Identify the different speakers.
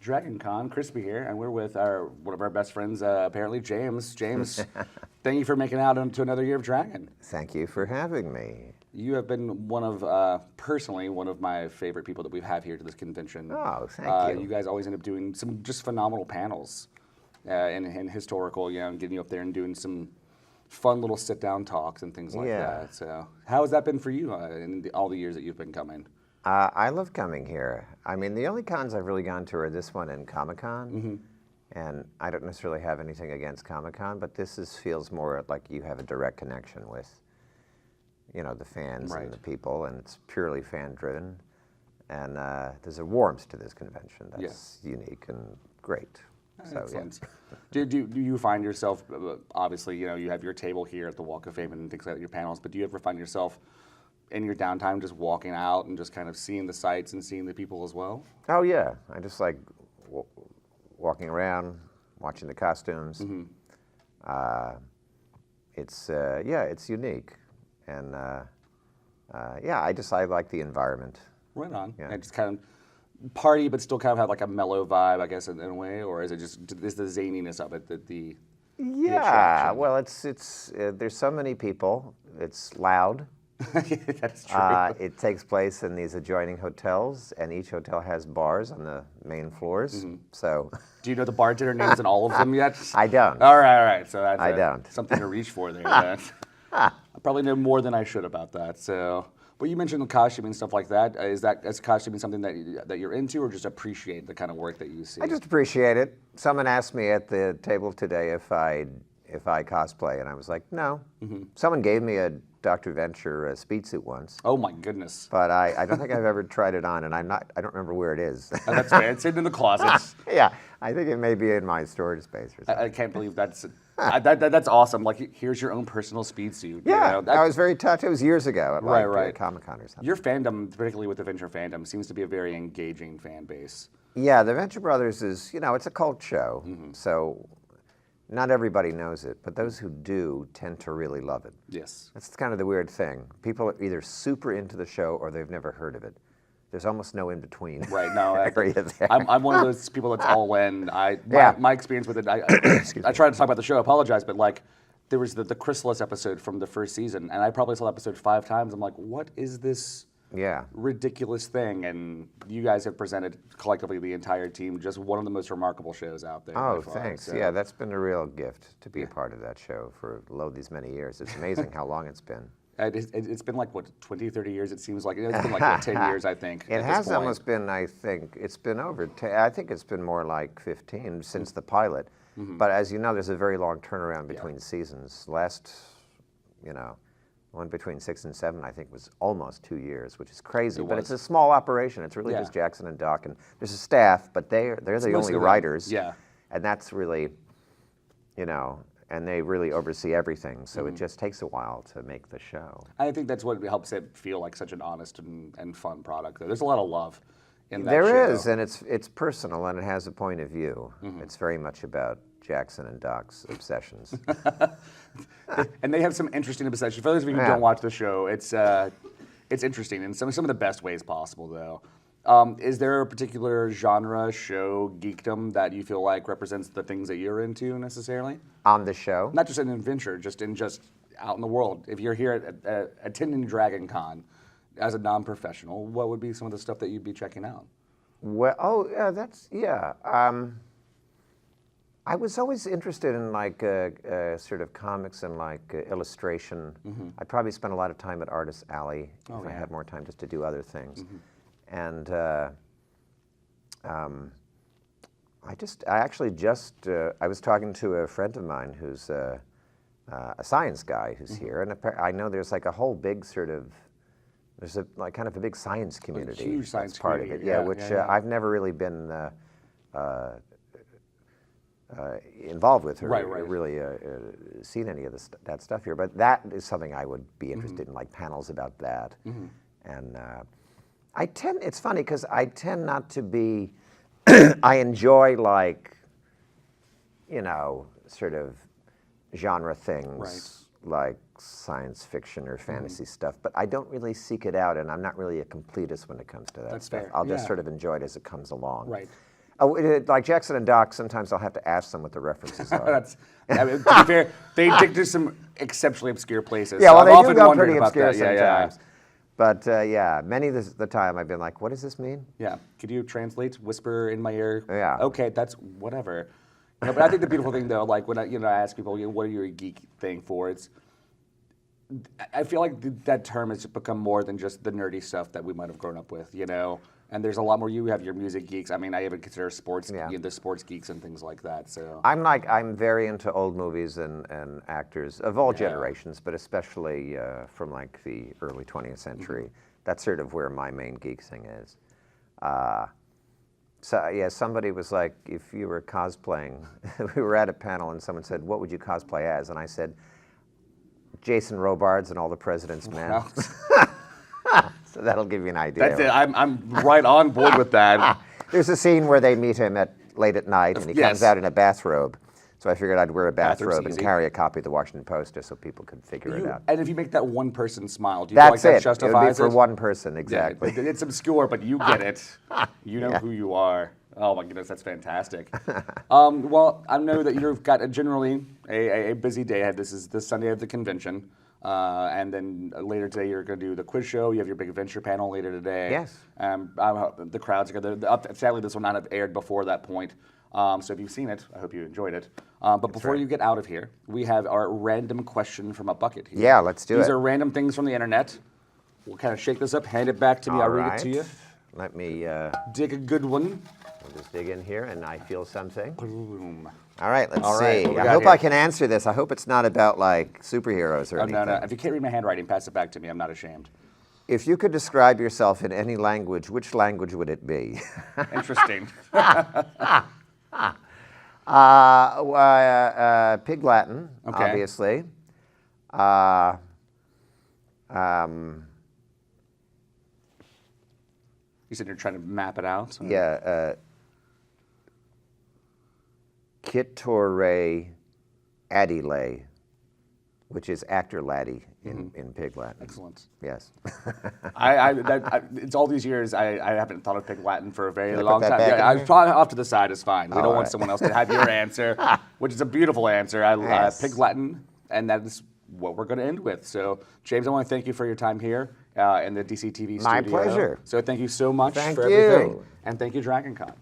Speaker 1: Dragon Con, Crispy here, and we're with one of our best friends, apparently James. James, thank you for making it out into another year of Dragon.
Speaker 2: Thank you for having me.
Speaker 1: You have been personally, one of my favorite people that we have here to this convention.
Speaker 2: Oh, thank you.
Speaker 1: You guys always end up doing some just phenomenal panels, and historical, getting you up there and doing some fun little sit-down talks and things like that. So, how has that been for you in all the years that you've been coming?
Speaker 2: I love coming here. I mean, the only cons I've really gone to are this one and Comic-Con. And I don't necessarily have anything against Comic-Con, but this feels more like you have a direct connection with, the fans and the people, and it's purely fan-driven. And there's a warmth to this convention that's unique and great. So,
Speaker 1: do you find yourself, obviously, you have your table here at the Walk of Fame and things like that, your panels, but do you ever find yourself in your downtime just walking out and just kind of seeing the sights and seeing the people as well?
Speaker 2: Oh, yeah. I just like walking around, watching the costumes. It's unique. And, I like the environment.
Speaker 1: Right on.
Speaker 2: Yeah.
Speaker 1: And just kind of party, but still kind of have like a mellow vibe, I guess, in a way, or is it just the zaniness of it that the
Speaker 2: attraction? Well, it's there's so many people. It's loud.
Speaker 1: That's true.
Speaker 2: It takes place in these adjoining hotels, and each hotel has bars on the main floors. So,
Speaker 1: do you know the bartender names in all of them yet?
Speaker 2: I don't.
Speaker 1: All right. So that's
Speaker 2: I don't.
Speaker 1: Something to reach for there. I probably know more than I should about that. So, but you mentioned the costuming and stuff like that. Is costuming something that you're into, or just appreciate the kind of work that you see?
Speaker 2: I just appreciate it. Someone asked me at the table today if I cosplay, and I was like, no. Someone gave me a Dr. Venture speed suit once.
Speaker 1: Oh my goodness!
Speaker 2: But I don't think I've ever tried it on, and I don't remember where it is.
Speaker 1: Oh, that's fair. It's hidden in the closet.
Speaker 2: Yeah, I think it may be in my storage space or something.
Speaker 1: I can't believe that's awesome. Like, here's your own personal speed suit.
Speaker 2: Yeah, I was very touched. It was years ago at Comic-Con or something.
Speaker 1: Your fandom, particularly with the Venture fandom, seems to be a very engaging fan base.
Speaker 2: Yeah, the Venture Brothers is, it's a cult show, so not everybody knows it, but those who do tend to really love it.
Speaker 1: Yes.
Speaker 2: That's kind of the weird thing. People are either super into the show or they've never heard of it. There's almost no in between.
Speaker 1: Right. No,
Speaker 2: area there.
Speaker 1: I'm one of those people that's all in. My experience with it. I tried to talk about the show. I apologize, but like, there was the Chrysalis episode from the first season, and I probably saw the episode 5 times. I'm like, what is this? Ridiculous thing, and you guys have presented collectively, the entire team, just one of the most remarkable shows out there.
Speaker 2: Oh, thanks. So. Yeah, that's been a real gift to be a part of that show for these many years. It's amazing how long it's been.
Speaker 1: It's been like, what, 20, 30 years, it seems like. It's been like 10 years, I think.
Speaker 2: It has almost been, I think, it's been over 10. I think it's been more like 15 since the pilot. But as you know, there's a very long turnaround between seasons. Last, one between 6 and 7, I think, was almost 2 years, which is crazy. But it's a small operation. It's really just Jackson and Doc, and there's a staff, but they're the only writers.
Speaker 1: Yeah.
Speaker 2: And that's really, and they really oversee everything. So it just takes a while to make the show.
Speaker 1: I think that's what helps it feel like such an honest and fun product. There's a lot of love in that
Speaker 2: There
Speaker 1: show.
Speaker 2: is, and it's personal, and it has a point of view. It's very much about Jackson and Doc's obsessions.
Speaker 1: And they have some interesting obsessions. For those of you who don't watch the show, it's interesting in some of the best ways possible, though. Is there a particular genre, show, geekdom that you feel like represents the things that you're into necessarily?
Speaker 2: On the show?
Speaker 1: Not just in adventure, just out in the world. If you're here at attending Dragon Con as a non-professional, what would be some of the stuff that you'd be checking out?
Speaker 2: Well, I was always interested in like sort of comics and like illustration. I'd probably spend a lot of time at Artist Alley if I had more time just to do other things. And I was talking to a friend of mine who's a science guy who's here, and I know there's like a whole big there's kind of a big science community.
Speaker 1: A huge science
Speaker 2: part
Speaker 1: community,
Speaker 2: of it, which I've never really been involved with or really seen any of that stuff here. But that is something I would be interested in, like panels about that. And it's funny because I tend not to be, I enjoy like, sort of genre things like science fiction or fantasy stuff, but I don't really seek it out, and I'm not really a completist when it comes to that stuff.
Speaker 1: Fair.
Speaker 2: I'll just sort of enjoy it as it comes along.
Speaker 1: Right.
Speaker 2: Oh, like Jackson and Doc, sometimes I'll have to ask them what the references are.
Speaker 1: I mean, to be fair, they dig to some exceptionally obscure places.
Speaker 2: Yeah,
Speaker 1: so
Speaker 2: well,
Speaker 1: I've
Speaker 2: they
Speaker 1: often
Speaker 2: do go
Speaker 1: wondered
Speaker 2: pretty
Speaker 1: about
Speaker 2: obscure
Speaker 1: that. Yeah,
Speaker 2: sometimes. But yeah, many of the time I've been like, what does this mean?
Speaker 1: yeah. Could you translate? Whisper in my ear.
Speaker 2: Yeah.
Speaker 1: Okay, that's whatever. No, but I think the beautiful thing though, like when I ask people, what are you a geek thing for? I feel like that term has become more than just the nerdy stuff that we might have grown up with, And there's a lot more. You have your music geeks. I mean, I even consider sports, the sports geeks and things like that. So
Speaker 2: I'm very into old movies and actors of all generations, but especially from like the early 20th century. That's sort of where my main geek thing is. So yeah, somebody was like, if you were cosplaying, we were at a panel and someone said, what would you cosplay as? And I said, Jason Robards and All the President's Men. So that'll give you an idea.
Speaker 1: That's it. I'm right on board with that.
Speaker 2: There's a scene where they meet him late at night, and he comes out in a bathrobe. So I figured I'd wear a bathrobe and carry a copy of the Washington Post just so people could figure it out.
Speaker 1: And if you make that one person smile, do you feel like that justifies it?
Speaker 2: It would be for one person, exactly.
Speaker 1: Yeah, it's obscure, but you get it. You know who you are. Oh my goodness, that's fantastic. Well, I know that you've got generally a busy day ahead. This is the Sunday of the convention. And then later today, you're going to do the quiz show. You have your big adventure panel later today.
Speaker 2: Yes.
Speaker 1: The crowds are going to. Sadly, this will not have aired before that point. So if you've seen it, I hope you enjoyed it. But before you get out of here, we have our random question from a bucket here.
Speaker 2: Yeah, let's do it.
Speaker 1: These are random things from the internet. We'll kind of shake this up, hand it back to me. I'll read it to you.
Speaker 2: Let me
Speaker 1: dig a good one.
Speaker 2: I'll just dig in here, and I feel something.
Speaker 1: Boom.
Speaker 2: All right, let's
Speaker 1: right,
Speaker 2: see. I hope I can answer this. I hope it's not about like superheroes or anything.
Speaker 1: No. If you can't read my handwriting, pass it back to me. I'm not ashamed.
Speaker 2: If you could describe yourself in any language, which language would it be?
Speaker 1: Interesting.
Speaker 2: Pig Latin, obviously.
Speaker 1: You said you're trying to map it out? So.
Speaker 2: Yeah. Kittore Adile, which is actor laddie in Pig Latin.
Speaker 1: Excellent.
Speaker 2: Yes.
Speaker 1: It's all these years, I haven't thought of Pig Latin for a very long time. Yeah, I probably off to the side is fine. We don't want someone else to have your answer, which is a beautiful answer. Pig Latin, and that is what we're going to end with. So, James, I want to thank you for your time here in the DCTV studio.
Speaker 2: My pleasure.
Speaker 1: So thank you so much
Speaker 2: for
Speaker 1: everything. And thank you, DragonCon.